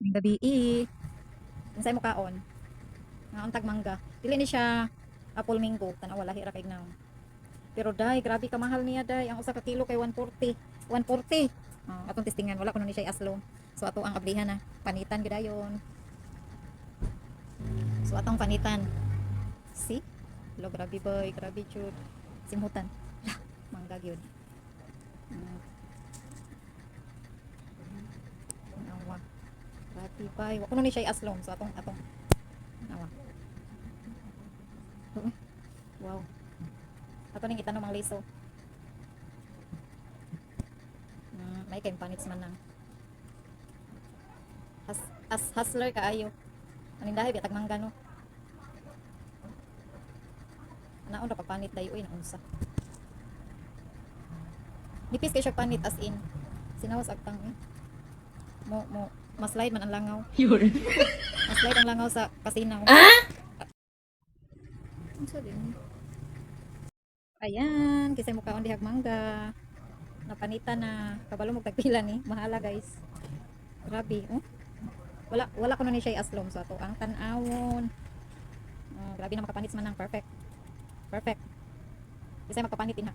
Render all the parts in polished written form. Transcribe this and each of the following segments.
Gabi unsay mo kaon nga untag mangga dili ni siya apple mango tanaw wala hira kay naw pero day grabe ka mahal niya day ang usa ka kilo kay 140 140 atong testingan wala kuno ni siya aslom so ato ang ablihan na panitan gidayon so atong panitan see lo grabe boy grabe jud simhutan lah mangga gyud nawa grabe bay wa kuno ni siya aslom so atong nawa wow ato ning itanong mang liso may kay panits man nang hustler kaayo aning dahil bitag mangga no naon ra papanit dayo oy naunsa nipis kay siya panit as in sinawas agtang mo maslide man ang langaw maslide ang langaw sa kasinaw unsa din ayan kisay mo kaon dihag mangga napanitan na kabalo mo tagpila ni mahala guys grabe wala kuno ni siya aslom so ato ang tan-awon grabe na makapanit man nang perfect kisay makapanit din ha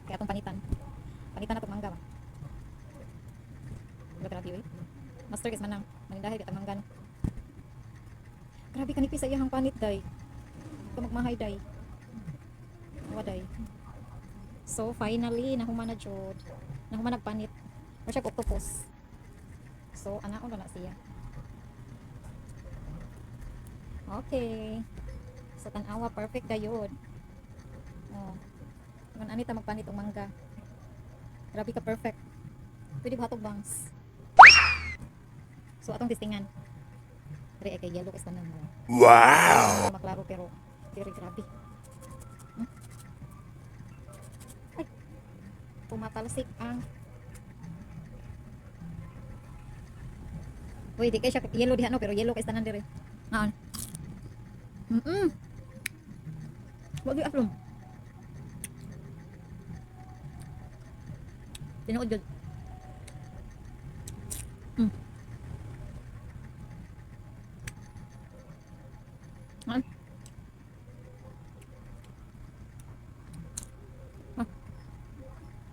kaya atong panitan na itong mangga ba grabe oy master guys man nang manindahay bitag mangga no grabe kanipis sa iyang panit day ito magmahay day waday so finally nahuman na jud nahuman nagpanit o siya octopus so anaon na siya okay so tan-awa perfect dayod man anita magpanit og mangga grabe ka perfect pwede ba hatog bangs so atong testingan re kay yellow is tanan mo wow maklaro pero very grabe ay tumatalsik ang uy di kay siya yellow diha no pero yellow kay tanan dire naon wag gyud aplom tinuod jud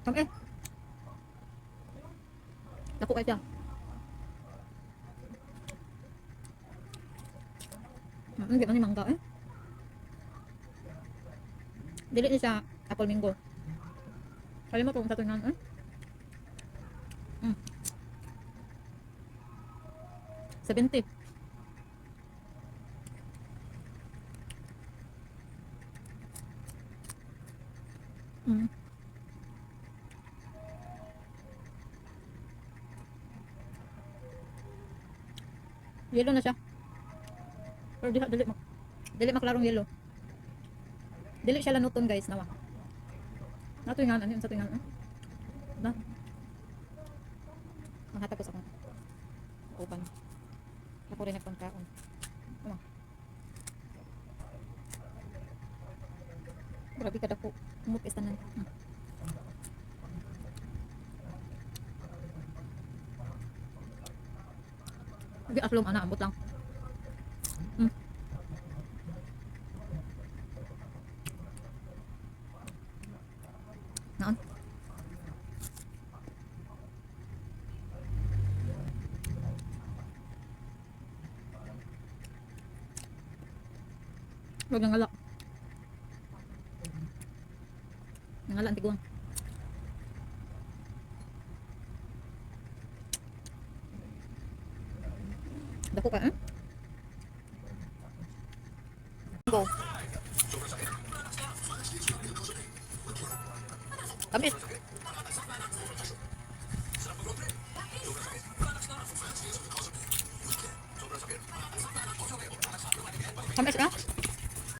okay dako kay siya hindi man ni mangga dili ni siya apple mango kali mo kung tatunan 70 yellow na siya pero dili maklarong yellow dili siya lanuton guys nawa natuingan ano yun sa tuingan na mahatag ko sa akong upan ako rin nagpangkaon grabe ka dako umot istanan hindi aslom ana ambot lang naon wag nangala ang tiguang dako ka go tamis tamis ka